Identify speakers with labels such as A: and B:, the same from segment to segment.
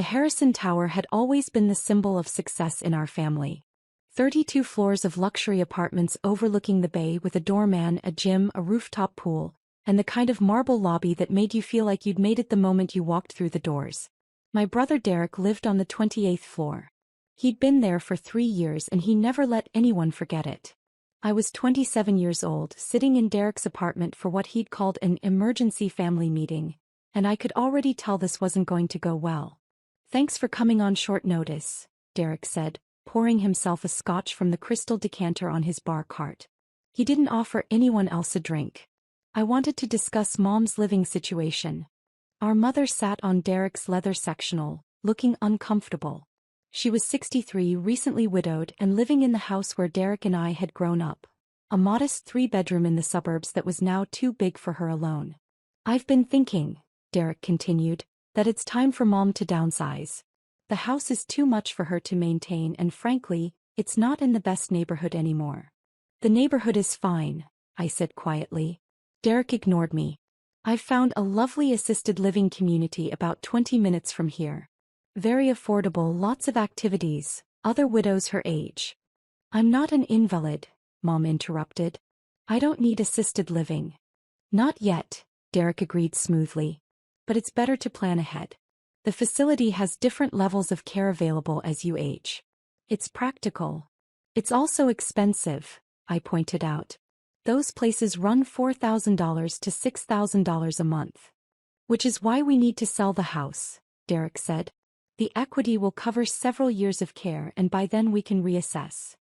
A: The Harrison Tower had always been the symbol of success in our family. 32 floors of luxury apartments overlooking the bay with a doorman, a gym, a rooftop pool, and the kind of marble lobby that made you feel like you'd made it the moment you walked through the doors. My brother Derek lived on the 28th floor. He'd been there for 3 years and he never let anyone forget it. I was 27 years old, sitting in Derek's apartment for what he'd called an emergency family meeting, and I could already tell this wasn't going to go well. "Thanks for coming on short notice," Derek said, pouring himself a scotch from the crystal decanter on his bar cart. He didn't offer anyone else a drink. "I wanted to discuss Mom's living situation." Our mother sat on Derek's leather sectional, looking uncomfortable. She was 63, recently widowed and living in the house where Derek and I had grown up, a modest 3-bedroom in the suburbs that was now too big for her alone. "I've been thinking," Derek continued, "that it's time for Mom to downsize. The house is too much for her to maintain and frankly, it's not in the best neighborhood anymore." "The neighborhood is fine," I said quietly. Derek ignored me. "I've found a lovely assisted living community about 20 minutes from here. Very affordable, lots of activities, other widows her age." "I'm not an invalid," Mom interrupted. "I don't need assisted living." "Not yet," Derek agreed smoothly. "But it's better to plan ahead. The facility has different levels of care available as you age. It's practical. It's also expensive," I pointed out. "Those places run $4,000 to $6,000 a month." "Which is why we need to sell the house," Derek said. "The equity will cover several years of care and by then we can reassess."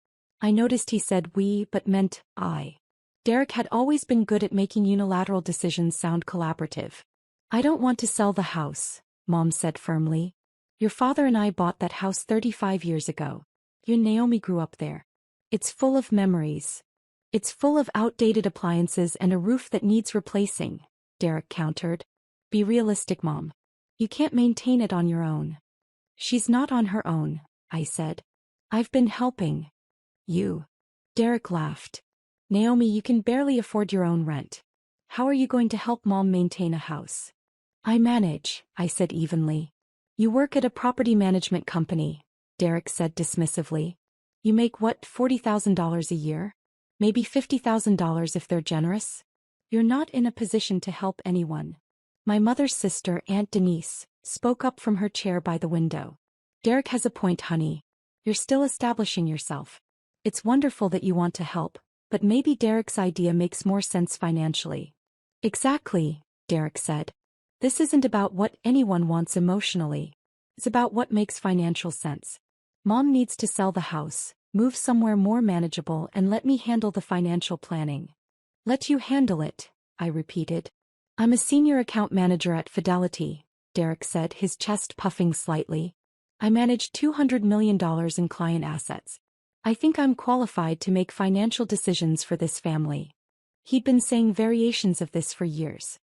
A: I noticed he said we but meant I. Derek had always been good at making unilateral decisions sound collaborative. "I don't want to sell the house," Mom said firmly. "Your father and I bought that house 35 years ago. You and Naomi grew up there. It's full of memories. It's full of outdated appliances and a roof that needs replacing," Derek countered. "Be realistic, Mom. You can't maintain it on your own." "She's not on her own," I said. "I've been helping." "You?" Derek laughed. "Naomi, you can barely afford your own rent. How are you going to help Mom maintain a house?" "I manage," I said evenly. "You work at a property management company," Derek said dismissively. "You make what, $40,000 a year? Maybe $50,000 if they're generous? You're not in a position to help anyone." My mother's sister, Aunt Denise, spoke up from her chair by the window. "Derek has a point, honey. You're still establishing yourself. It's wonderful that you want to help, but maybe Derek's idea makes more sense financially." "Exactly," Derek said. "This isn't about what anyone wants emotionally. It's about what makes financial sense. Mom needs to sell the house, move somewhere more manageable and let me handle the financial planning." "Let you handle it," I repeated. "I'm a senior account manager at Fidelity," Derek said, his chest puffing slightly. "I manage $200 million in client assets. I think I'm qualified to make financial decisions for this family." He'd been saying variations of this for years.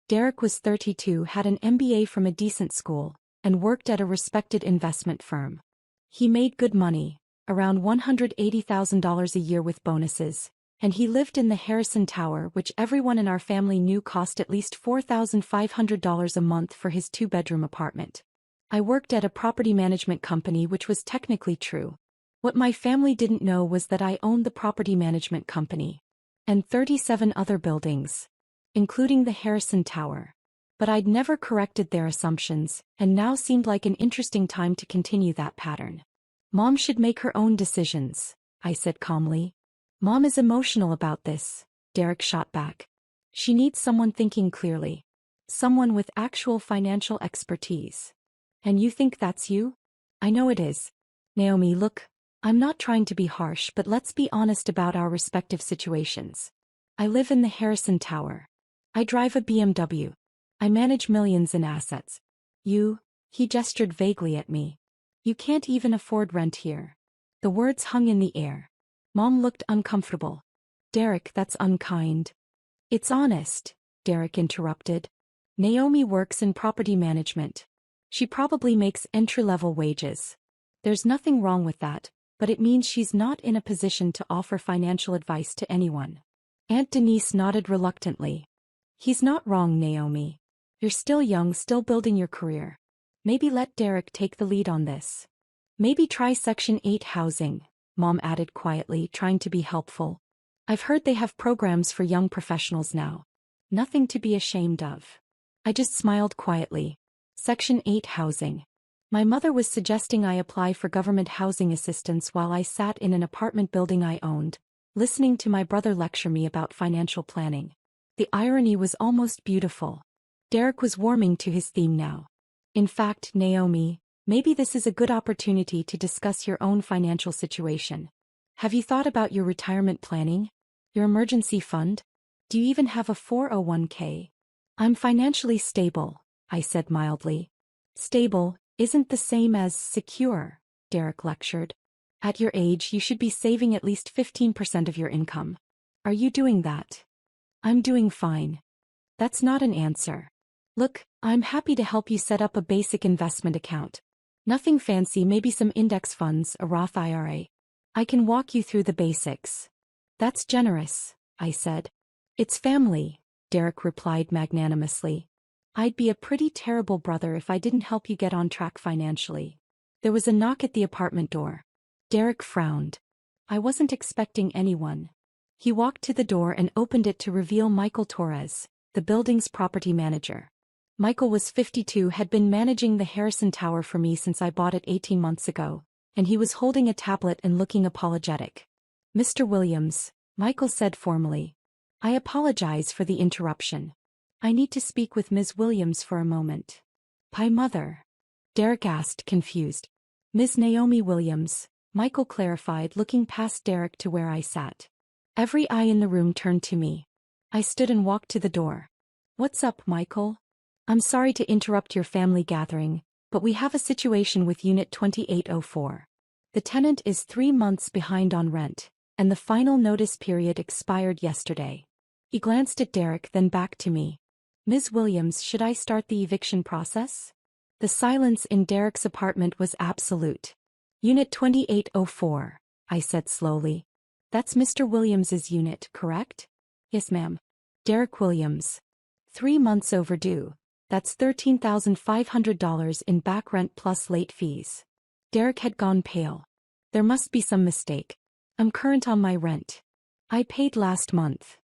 A: Derek was 32, had an MBA from a decent school, and worked at a respected investment firm. He made good money, around $180,000 a year with bonuses, and he lived in the Harrison Tower, which everyone in our family knew cost at least $4,500 a month for his 2-bedroom apartment. I worked at a property management company, which was technically true. What my family didn't know was that I owned the property management company and 37 other buildings, including the Harrison Tower. But I'd never corrected their assumptions, and now seemed like an interesting time to continue that pattern. "Mom should make her own decisions," I said calmly. "Mom is emotional about this," Derek shot back. "She needs someone thinking clearly. Someone with actual financial expertise." "And you think that's you?" "I know it is. Naomi, look, I'm not trying to be harsh, but let's be honest about our respective situations. I live in the Harrison Tower. I drive a BMW. I manage millions in assets. He gestured vaguely at me. "You can't even afford rent here." The words hung in the air. Mom looked uncomfortable. "Derek, that's unkind." "It's honest," Derek interrupted. "Naomi works in property management. She probably makes entry-level wages. There's nothing wrong with that, but it means she's not in a position to offer financial advice to anyone." Aunt Denise nodded reluctantly. "He's not wrong, Naomi. You're still young, still building your career. Maybe let Derek take the lead on this. Maybe try Section 8 housing, Mom added quietly, trying to be helpful. I've heard they have programs for young professionals now. Nothing to be ashamed of. I just smiled quietly. Section 8 housing. My mother was suggesting I apply for government housing assistance while I sat in an apartment building I owned, listening to my brother lecture me about financial planning. The irony was almost beautiful. Derek was warming to his theme now. In fact, Naomi, maybe this is a good opportunity to discuss your own financial situation. Have you thought about your retirement planning? Your emergency fund? Do you even have a 401k? I'm financially stable, I said mildly. Stable isn't the same as secure, Derek lectured. At your age, you should be saving at least 15% of your income. Are you doing that? I'm doing fine. That's not an answer. Look, I'm happy to help you set up a basic investment account. Nothing fancy, maybe some index funds, a Roth IRA. I can walk you through the basics. That's generous, I said. It's family, Derek replied magnanimously. I'd be a pretty terrible brother if I didn't help you get on track financially. There was a knock at the apartment door. Derek frowned. I wasn't expecting anyone. He walked to the door and opened it to reveal Michael Torres, the building's property manager. Michael was 52, had been managing the Harrison Tower for me since I bought it 18 months ago, and he was holding a tablet and looking apologetic. Mr. Williams, Michael said formally. I apologize for the interruption. I need to speak with Ms. Williams for a moment. Pie mother? Derek asked, confused. Ms. Naomi Williams, Michael clarified, looking past Derek to where I sat. Every eye in the room turned to me. I stood and walked to the door. What's up, Michael? I'm sorry to interrupt your family gathering, but we have a situation with Unit 2804. The tenant is 3 months behind on rent, and the final notice period expired yesterday. He glanced at Derek, then back to me. Ms. Williams, should I start the eviction process? The silence in Derek's apartment was absolute. Unit 2804, I said slowly. That's Mr. Williams's unit, correct? Yes, ma'am. Derek Williams. 3 months overdue. That's $13,500 in back rent plus late fees. Derek had gone pale. There must be some mistake. I'm current on my rent. I paid last month.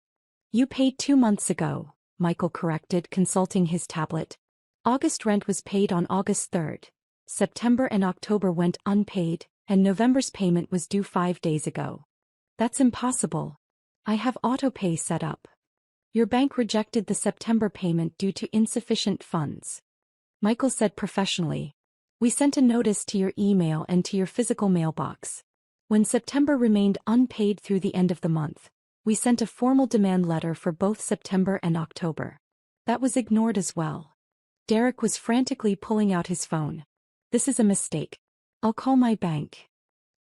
A: You paid 2 months ago, Michael corrected, consulting his tablet. August rent was paid on August 3rd. September and October went unpaid, and November's payment was due 5 days ago. That's impossible. I have autopay set up. Your bank rejected the September payment due to insufficient funds. Michael said professionally. We sent a notice to your email and to your physical mailbox. When September remained unpaid through the end of the month, we sent a formal demand letter for both September and October. That was ignored as well. Derek was frantically pulling out his phone. This is a mistake. I'll call my bank.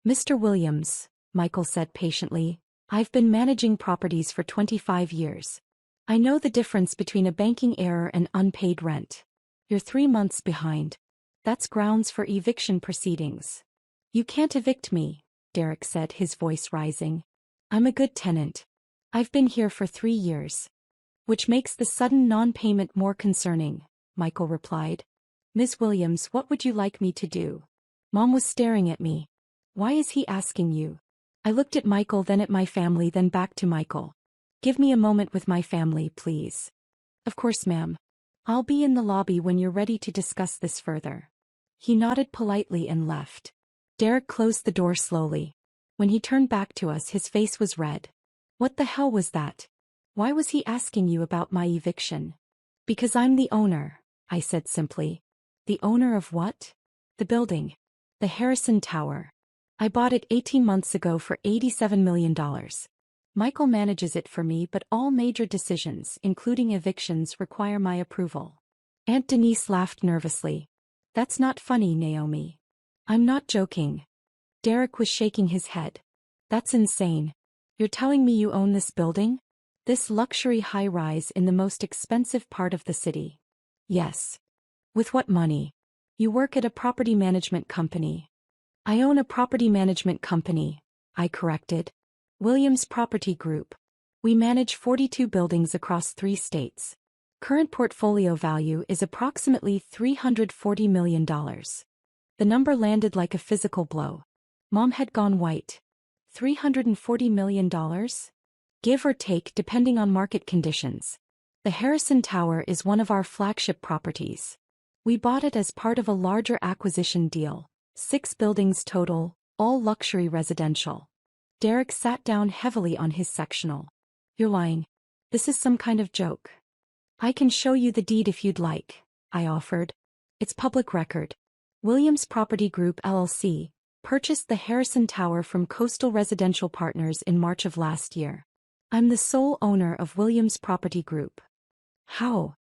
A: Mr. Williams, Michael said patiently, I've been managing properties for 25 years. I know the difference between a banking error and unpaid rent. You're 3 months behind. That's grounds for eviction proceedings. You can't evict me, Derek said, his voice rising. I'm a good tenant. I've been here for 3 years. Which makes the sudden non-payment more concerning, Michael replied. Ms. Williams, what would you like me to do? Mom was staring at me. Why is he asking you? I looked at Michael, then at my family, then back to Michael. Give me a moment with my family, please. Of course, ma'am. I'll be in the lobby when you're ready to discuss this further. He nodded politely and left. Derek closed the door slowly. When he turned back to us, his face was red. What the hell was that? Why was he asking you about my eviction? Because I'm the owner, I said simply. The owner of what? The building. The Harrison Tower. I bought it 18 months ago for $87 million. Michael manages it for me, but all major decisions, including evictions, require my approval. Aunt Denise laughed nervously. That's not funny, Naomi. I'm not joking. Derek was shaking his head. That's insane. You're telling me you own this building? This luxury high-rise in the most expensive part of the city? Yes. With what money? You work at a property management company. I own a property management company, I corrected. Williams Property Group. We manage 42 buildings across 3 states. Current portfolio value is approximately $340 million. The number landed like a physical blow. Mom had gone white. $340 million? Give or take depending on market conditions. The Harrison Tower is one of our flagship properties. We bought it as part of a larger acquisition deal. 6 buildings total, all luxury residential. Derek sat down heavily on his sectional. You're lying. This is some kind of joke. I can show you the deed if you'd like, I offered. It's public record. Williams Property Group LLC purchased the Harrison Tower from Coastal Residential Partners in March of last year. I'm the sole owner of Williams Property Group. How?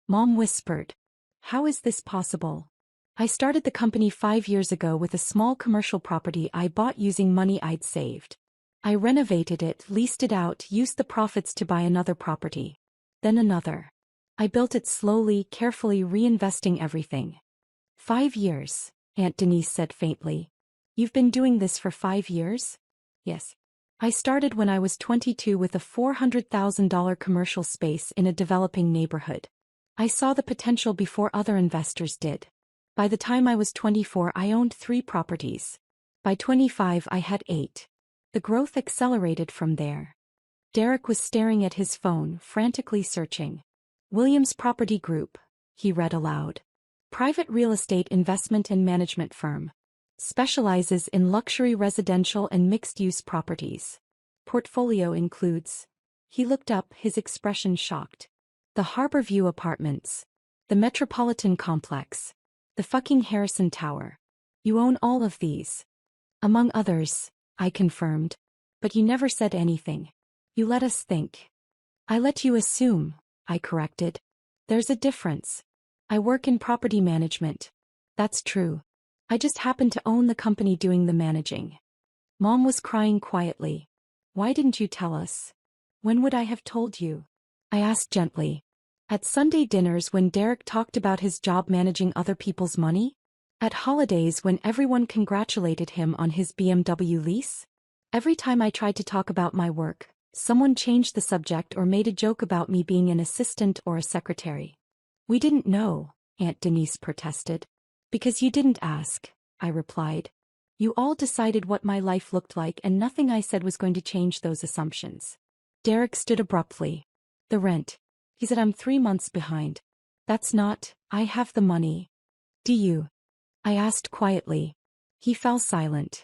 A: Mom whispered. How is this possible? I started the company 5 years ago with a small commercial property I bought using money I'd saved. I renovated it, leased it out, used the profits to buy another property. Then another. I built it slowly, carefully, reinvesting everything. 5 years, Aunt Denise said faintly. You've been doing this for 5 years? Yes. I started when I was 22 with a $400,000 commercial space in a developing neighborhood. I saw the potential before other investors did. By the time I was 24, I owned 3 properties. By 25, I had 8. The growth accelerated from there. Derek was staring at his phone, frantically searching. Williams Property Group, he read aloud. Private real estate investment and management firm. Specializes in luxury residential and mixed-use properties. Portfolio includes. He looked up, his expression shocked. The Harborview Apartments. The Metropolitan Complex. The fucking Harrison Tower. You own all of these. Among others, I confirmed. But you never said anything. You let us think. I let you assume, I corrected. There's a difference. I work in property management. That's true. I just happen to own the company doing the managing. Mom was crying quietly. Why didn't you tell us? When would I have told you? I asked gently. At Sunday dinners when Derek talked about his job managing other people's money? At holidays when everyone congratulated him on his BMW lease? Every time I tried to talk about my work, someone changed the subject or made a joke about me being an assistant or a secretary. We didn't know, Aunt Denise protested. Because you didn't ask, I replied. You all decided what my life looked like and nothing I said was going to change those assumptions. Derek stood abruptly. The rent. He said I'm 3 months behind. That's not, I have the money. Do you? I asked quietly. He fell silent.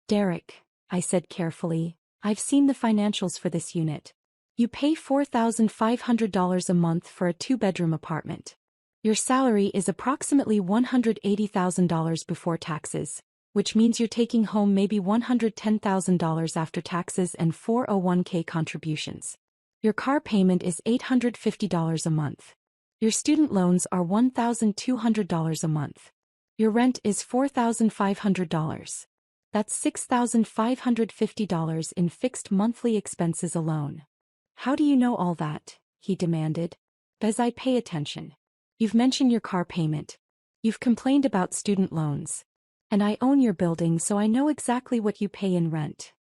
A: Derek, I said carefully, I've seen the financials for this unit. You pay $4,500 a month for a 2-bedroom apartment. Your salary is approximately $180,000 before taxes, which means you're taking home maybe $110,000 after taxes and 401k contributions. Your car payment is $850 a month. Your student loans are $1,200 a month. Your rent is $4,500. That's $6,550 in fixed monthly expenses alone. How do you know all that? He demanded. Because I pay attention. You've mentioned your car payment. You've complained about student loans. And I own your building, so I know exactly what you pay in rent.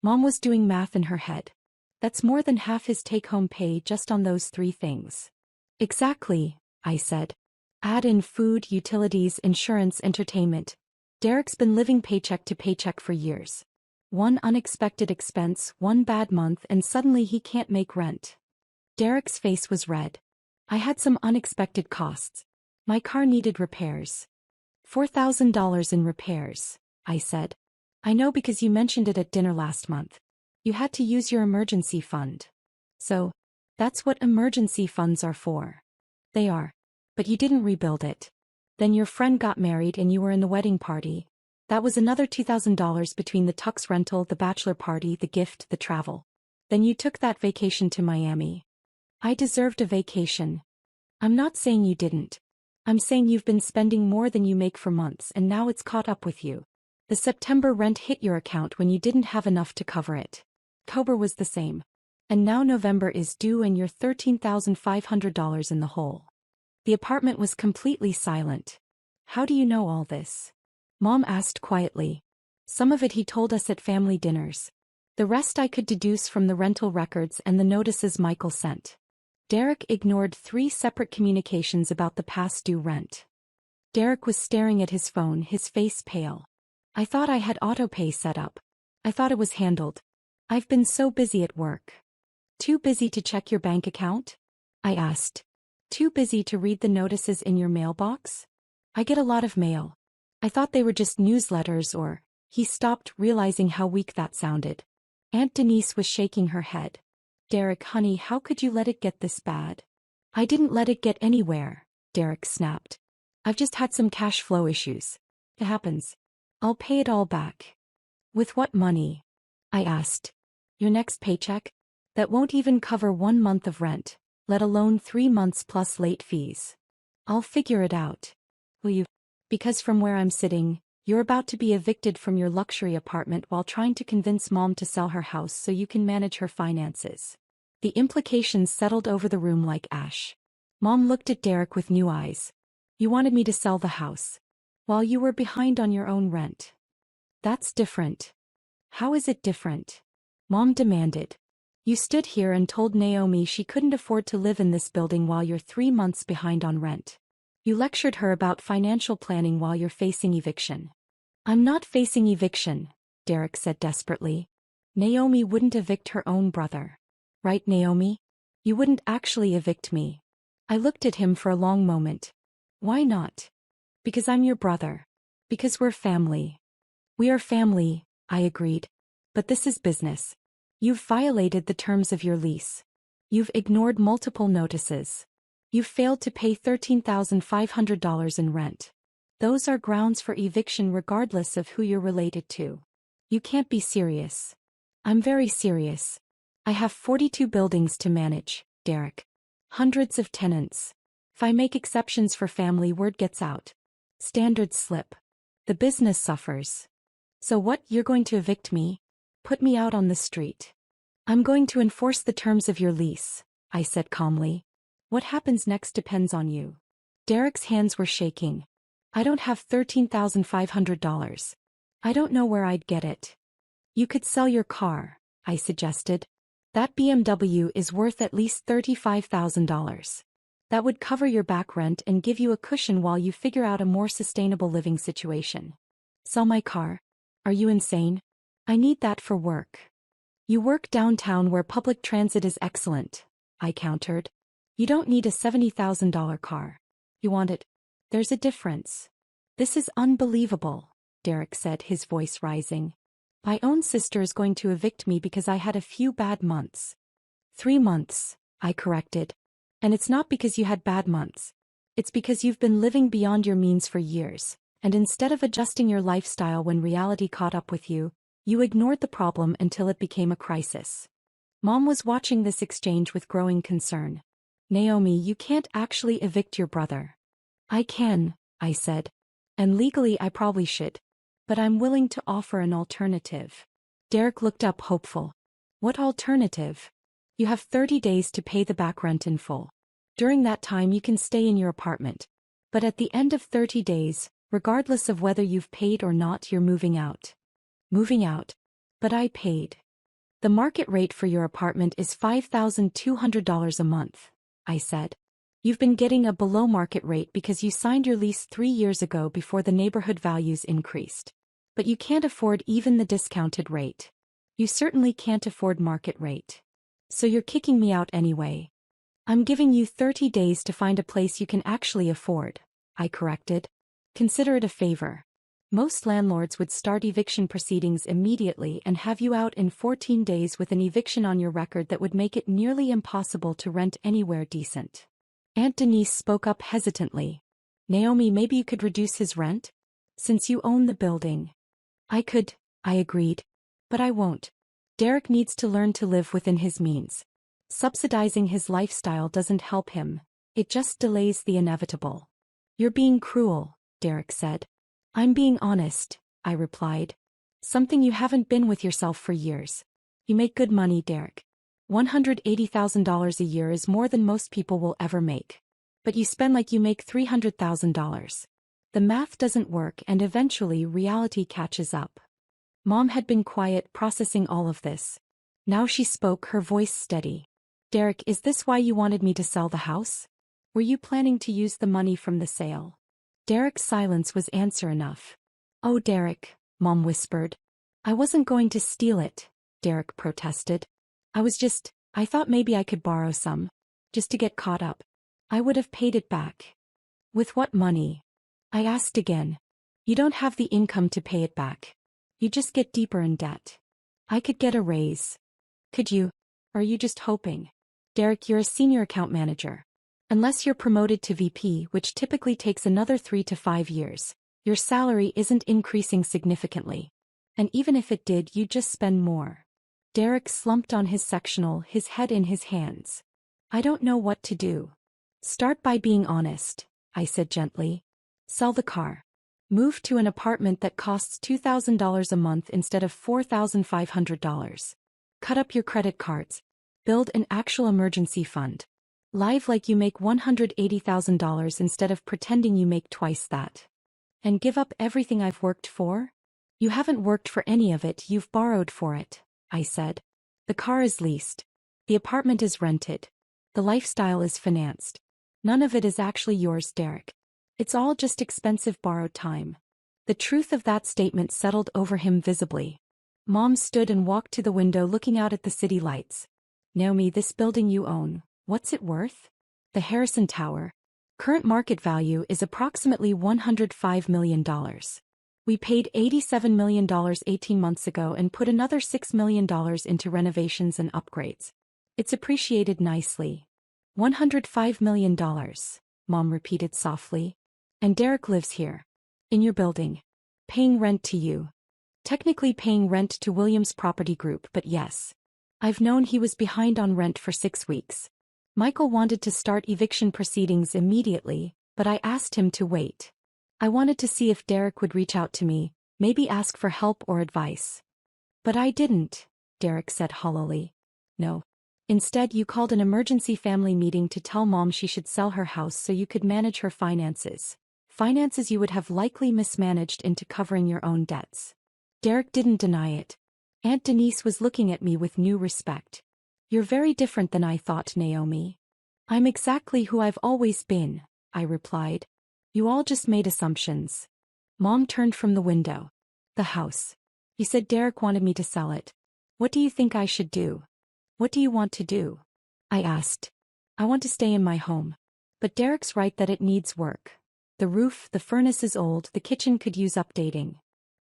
A: Mom was doing math in her head. That's more than half his take-home pay just on those 3 things. Exactly, I said. Add in food, utilities, insurance, entertainment. Derek's been living paycheck to paycheck for years. One unexpected expense, one bad month, and suddenly he can't make rent. Derek's face was red. I had some unexpected costs. My car needed repairs. $4,000 in repairs, I said. I know because you mentioned it at dinner last month. You had to use your emergency fund. So, that's what emergency funds are for. They are. But you didn't rebuild it. Then your friend got married and you were in the wedding party. That was another $2,000 between the tux rental, the bachelor party, the gift, the travel. Then you took that vacation to Miami. I deserved a vacation. I'm not saying you didn't. I'm saying you've been spending more than you make for months and now it's caught up with you. The September rent hit your account when you didn't have enough to cover it. October was the same. And now November is due and you're $13,500 in the hole. The apartment was completely silent. How do you know all this? Mom asked quietly. Some of it he told us at family dinners. The rest I could deduce from the rental records and the notices Michael sent. Derek ignored 3 separate communications about the past due rent. Derek was staring at his phone, his face pale. I thought I had autopay set up. I thought it was handled. I've been so busy at work. Too busy to check your bank account? I asked. Too busy to read the notices in your mailbox? I get a lot of mail. I thought they were just newsletters or... He stopped, realizing how weak that sounded. Aunt Denise was shaking her head. Derek, honey, how could you let it get this bad? I didn't let it get anywhere, Derek snapped. I've just had some cash flow issues. It happens. I'll pay it all back. With what money? I asked. Your next paycheck? That won't even cover 1 month of rent, let alone 3 months plus late fees. I'll figure it out. Will you? Because from where I'm sitting, you're about to be evicted from your luxury apartment while trying to convince Mom to sell her house so you can manage her finances. The implications settled over the room like ash. Mom looked at Derek with new eyes. You wanted me to sell the house, while you were behind on your own rent. That's different. How is it different? Mom demanded. You stood here and told Naomi she couldn't afford to live in this building while you're 3 months behind on rent. You lectured her about financial planning while you're facing eviction. I'm not facing eviction, Derek said desperately. Naomi wouldn't evict her own brother. Right, Naomi? You wouldn't actually evict me. I looked at him for a long moment. Why not? Because I'm your brother. Because we're family. We are family, I agreed. But this is business. You've violated the terms of your lease. You've ignored multiple notices. You've failed to pay $13,500 in rent. Those are grounds for eviction regardless of who you're related to. You can't be serious. I'm very serious. I have 42 buildings to manage, Derek. Hundreds of tenants. If I make exceptions for family, word gets out. Standards slip. The business suffers. So what, you're going to evict me? Put me out on the street. I'm going to enforce the terms of your lease, I said calmly. What happens next depends on you. Derek's hands were shaking. I don't have $13,500. I don't know where I'd get it. You could sell your car, I suggested. That BMW is worth at least $35,000. That would cover your back rent and give you a cushion while you figure out a more sustainable living situation. Sell my car? Are you insane? I need that for work. You work downtown where public transit is excellent, I countered. You don't need a $70,000 car. You want it? There's a difference. This is unbelievable, Derek said, his voice rising. My own sister is going to evict me because I had a few bad months. 3 months, I corrected. And it's not because you had bad months. It's because you've been living beyond your means for years, and instead of adjusting your lifestyle when reality caught up with you, you ignored the problem until it became a crisis. Mom was watching this exchange with growing concern. Naomi, you can't actually evict your brother. I can, I said. And legally I probably should. But I'm willing to offer an alternative. Derek looked up hopeful. What alternative? You have 30 days to pay the back rent in full. During that time you can stay in your apartment. But at the end of 30 days, regardless of whether you've paid or not, you're moving out. Moving out? But I paid. The market rate for your apartment is $5,200 a month, I said. You've been getting a below-market rate because you signed your lease 3 years ago before the neighborhood values increased. But you can't afford even the discounted rate. You certainly can't afford market rate. So you're kicking me out anyway. I'm giving you 30 days to find a place you can actually afford, I corrected. Consider it a favor. Most landlords would start eviction proceedings immediately and have you out in 14 days with an eviction on your record that would make it nearly impossible to rent anywhere decent. Aunt Denise spoke up hesitantly. Naomi, maybe you could reduce his rent? Since you own the building. I could, I agreed. But I won't. Derek needs to learn to live within his means. Subsidizing his lifestyle doesn't help him. It just delays the inevitable. You're being cruel, Derek said. I'm being honest, I replied. Something you haven't been with yourself for years. You make good money, Derek. $180,000 a year is more than most people will ever make. But you spend like you make $300,000. The math doesn't work and eventually reality catches up. Mom had been quiet, processing all of this. Now she spoke, her voice steady. Derek, is this why you wanted me to sell the house? Were you planning to use the money from the sale? Derek's silence was answer enough. Oh, Derek, Mom whispered. I wasn't going to steal it, Derek protested. I thought maybe I could borrow some. Just to get caught up. I would have paid it back. With what money? I asked again. You don't have the income to pay it back. You just get deeper in debt. I could get a raise. Could you? Or are you just hoping? Derek, you're a senior account manager. Unless you're promoted to VP, which typically takes another 3 to 5 years, your salary isn't increasing significantly. And even if it did, you'd just spend more. Derek slumped on his sectional, his head in his hands. I don't know what to do. Start by being honest, I said gently. Sell the car. Move to an apartment that costs $2,000 a month instead of $4,500. Cut up your credit cards. Build an actual emergency fund. Live like you make $180,000 instead of pretending you make twice that. And give up everything I've worked for? You haven't worked for any of it, you've borrowed for it, I said. The car is leased. The apartment is rented. The lifestyle is financed. None of it is actually yours, Derek. It's all just expensive borrowed time. The truth of that statement settled over him visibly. Mom stood and walked to the window looking out at the city lights. Naomi, this building you own, what's it worth? The Harrison Tower. Current market value is approximately $105 million. We paid $87 million 18 months ago and put another $6 million into renovations and upgrades. It's appreciated nicely. $105 million, Mom repeated softly. And Derek lives here. In your building. Paying rent to you. Technically paying rent to Williams Property Group, but yes. I've known he was behind on rent for 6 weeks. Michael wanted to start eviction proceedings immediately, but I asked him to wait. I wanted to see if Derek would reach out to me, maybe ask for help or advice. But I didn't, Derek said hollowly. No. Instead, you called an emergency family meeting to tell Mom she should sell her house so you could manage her finances. Finances you would have likely mismanaged into covering your own debts. Derek didn't deny it. Aunt Denise was looking at me with new respect. You're very different than I thought, Naomi. I'm exactly who I've always been, I replied. You all just made assumptions. Mom turned from the window. The house. You said Derek wanted me to sell it. What do you think I should do? What do you want to do? I asked. I want to stay in my home. But Derek's right that it needs work. The roof, the furnace is old, the kitchen could use updating.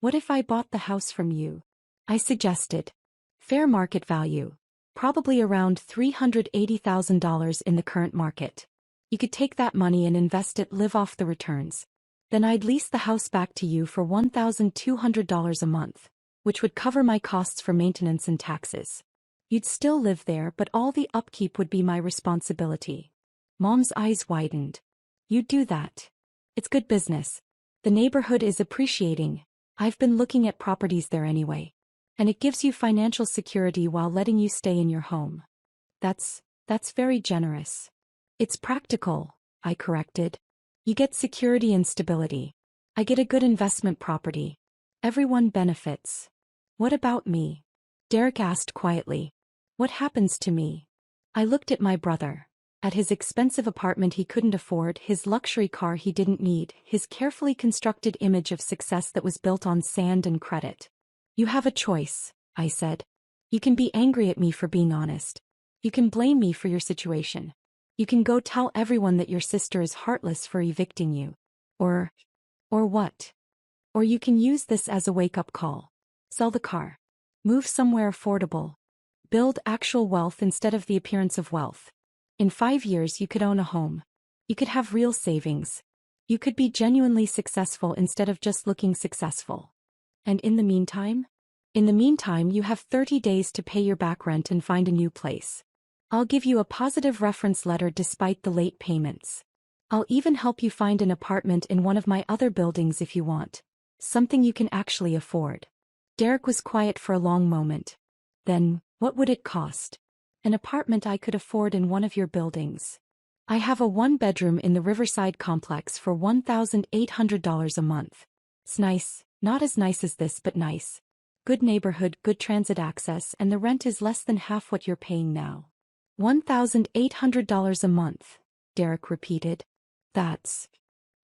A: What if I bought the house from you? I suggested. Fair market value. Probably around $380,000 in the current market. You could take that money and invest it, live off the returns. Then I'd lease the house back to you for $1,200 a month, which would cover my costs for maintenance and taxes. You'd still live there, but all the upkeep would be my responsibility. Mom's eyes widened. You'd do that. It's good business. The neighborhood is appreciating. I've been looking at properties there anyway. And it gives you financial security while letting you stay in your home. That's very generous. It's practical, I corrected. You get security and stability. I get a good investment property. Everyone benefits. What about me? Derek asked quietly. What happens to me? I looked at my brother. At his expensive apartment he couldn't afford, his luxury car he didn't need, his carefully constructed image of success that was built on sand and credit. You have a choice, I said. You can be angry at me for being honest. You can blame me for your situation. You can go tell everyone that your sister is heartless for evicting you. Or what? Or you can use this as a wake-up call. Sell the car. Move somewhere affordable. Build actual wealth instead of the appearance of wealth. In 5 years you could own a home. You could have real savings. You could be genuinely successful instead of just looking successful. And in the meantime? In the meantime you have 30 days to pay your back rent and find a new place. I'll give you a positive reference letter despite the late payments. I'll even help you find an apartment in one of my other buildings if you want. Something you can actually afford. Derek was quiet for a long moment. Then, what would it cost? An apartment I could afford in one of your buildings. I have a 1-bedroom in the Riverside complex for $1,800 a month. It's nice, not as nice as this but nice. Good neighborhood, good transit access, and the rent is less than half what you're paying now. $1,800 a month, Derek repeated. That's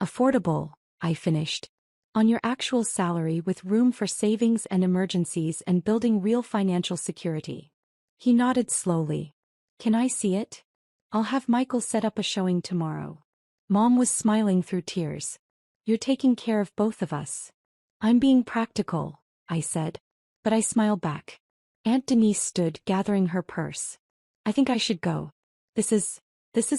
A: affordable, I finished. On your actual salary with room for savings and emergencies and building real financial security. He nodded slowly. Can I see it? I'll have Michael set up a showing tomorrow. Mom was smiling through tears. You're taking care of both of us. I'm being practical, I said. But I smiled back. Aunt Denise stood, gathering her purse. I think I should go. This is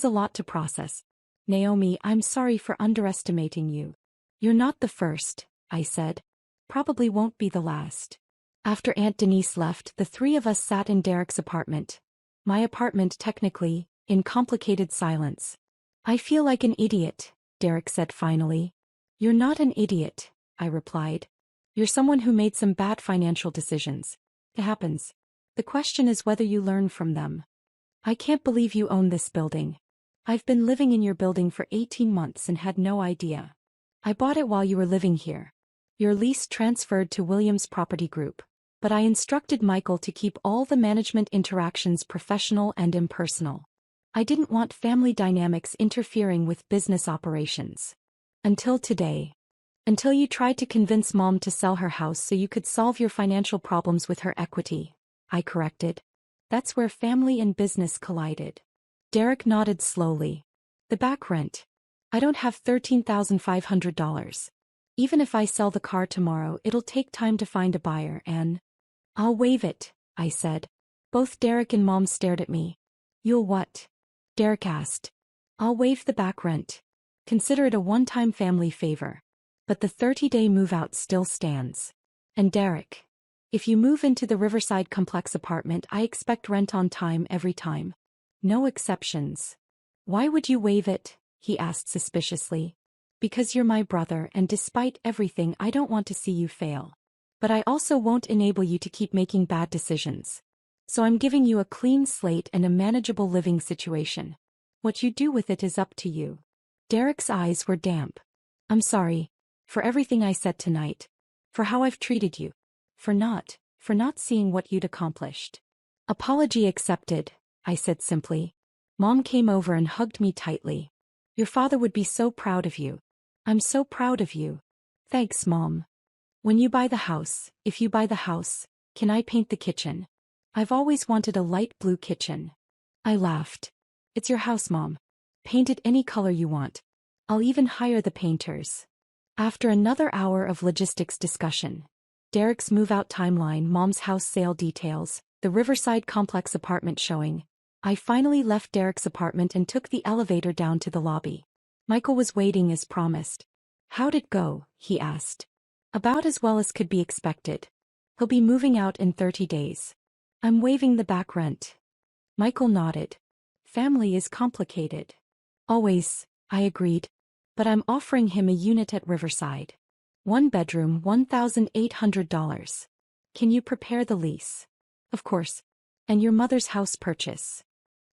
A: a lot to process. Naomi, I'm sorry for underestimating you. You're not the first, I said. Probably won't be the last. After Aunt Denise left, the three of us sat in Derek's apartment. My apartment, technically, in complicated silence. I feel like an idiot, Derek said finally. You're not an idiot, I replied. You're someone who made some bad financial decisions. It happens. The question is whether you learn from them. I can't believe you own this building. I've been living in your building for 18 months and had no idea. I bought it while you were living here. Your lease transferred to Williams Property Group, but I instructed Michael to keep all the management interactions professional and impersonal. I didn't want family dynamics interfering with business operations. Until today. Until you tried to convince Mom to sell her house so you could solve your financial problems with her equity, I corrected. That's where family and business collided. Derek nodded slowly. The back rent. I don't have $13,500. Even if I sell the car tomorrow, it'll take time to find a buyer and... I'll waive it, I said. Both Derek and Mom stared at me. You'll what? Derek asked. I'll waive the back rent. Consider it a one-time family favor. But the 30-day move-out still stands. And Derek, if you move into the Riverside Complex apartment, I expect rent on time every time. No exceptions. Why would you waive it? He asked suspiciously. Because you're my brother, and despite everything, I don't want to see you fail. But I also won't enable you to keep making bad decisions. So I'm giving you a clean slate and a manageable living situation. What you do with it is up to you. Derek's eyes were damp. I'm sorry. For everything I said tonight. For how I've treated you. For not seeing what you'd accomplished. Apology accepted, I said simply. Mom came over and hugged me tightly. Your father would be so proud of you. I'm so proud of you. Thanks, Mom. When you buy the house, if you buy the house, can I paint the kitchen? I've always wanted a light blue kitchen. I laughed. It's your house, Mom. Paint it any color you want. I'll even hire the painters. After another hour of logistics discussion, Derek's move-out timeline, Mom's house sale details, the Riverside Complex apartment showing, I finally left Derek's apartment and took the elevator down to the lobby. Michael was waiting as promised. How'd it go? He asked. About as well as could be expected. He'll be moving out in 30 days. I'm waiving the back rent. Michael nodded. Family is complicated. Always, I agreed. But I'm offering him a unit at Riverside. 1 bedroom, $1,800. Can you prepare the lease? Of course. And your mother's house purchase.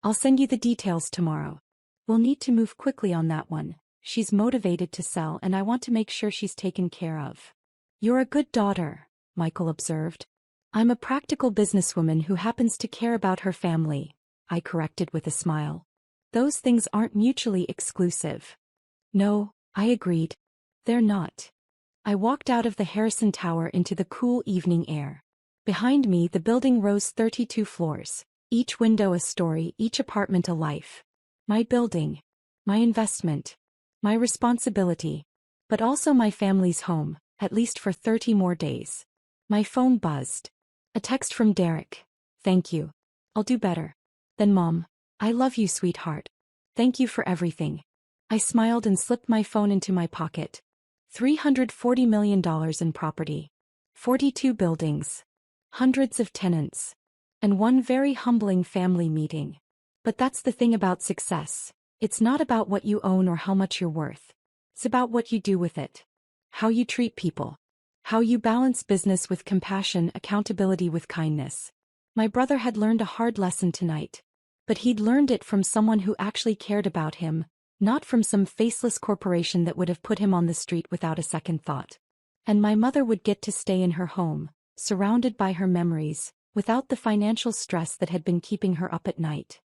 A: I'll send you the details tomorrow. We'll need to move quickly on that one. She's motivated to sell and I want to make sure she's taken care of. You're a good daughter, Michael observed. I'm a practical businesswoman who happens to care about her family, I corrected with a smile. Those things aren't mutually exclusive. No, I agreed. They're not. I walked out of the Harrison Tower into the cool evening air. Behind me, the building rose 32 floors. Each window a story, each apartment a life. My building. My investment. My responsibility. But also my family's home, at least for 30 more days. My phone buzzed. A text from Derek. Thank you. I'll do better. Then Mom. I love you, sweetheart. Thank you for everything. I smiled and slipped my phone into my pocket. $340 million in property. 42 buildings. Hundreds of tenants. And one very humbling family meeting. But that's the thing about success. It's not about what you own or how much you're worth. It's about what you do with it. How you treat people. How you balance business with compassion, accountability with kindness. My brother had learned a hard lesson tonight. But he'd learned it from someone who actually cared about him, not from some faceless corporation that would have put him on the street without a second thought. And my mother would get to stay in her home, surrounded by her memories, without the financial stress that had been keeping her up at night.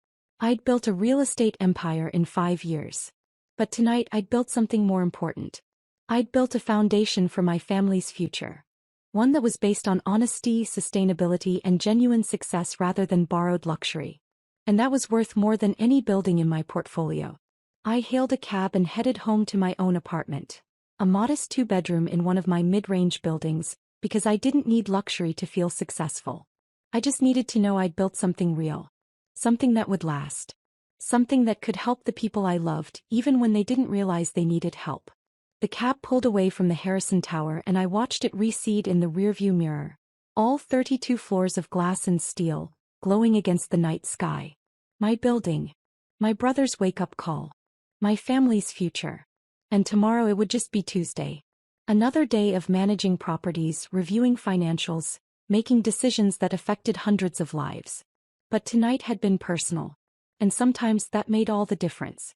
A: I'd built a real estate empire in 5 years. But tonight I'd built something more important. I'd built a foundation for my family's future. One that was based on honesty, sustainability, and genuine success rather than borrowed luxury. And that was worth more than any building in my portfolio. I hailed a cab and headed home to my own apartment. A modest 2-bedroom in one of my mid-range buildings, because I didn't need luxury to feel successful. I just needed to know I'd built something real. Something that would last. Something that could help the people I loved, even when they didn't realize they needed help. The cab pulled away from the Harrison Tower and I watched it recede in the rearview mirror. All 32 floors of glass and steel, glowing against the night sky. My building. My brother's wake-up call. My family's future. And tomorrow it would just be Tuesday. Another day of managing properties, reviewing financials, making decisions that affected hundreds of lives. But tonight had been personal. And sometimes that made all the difference.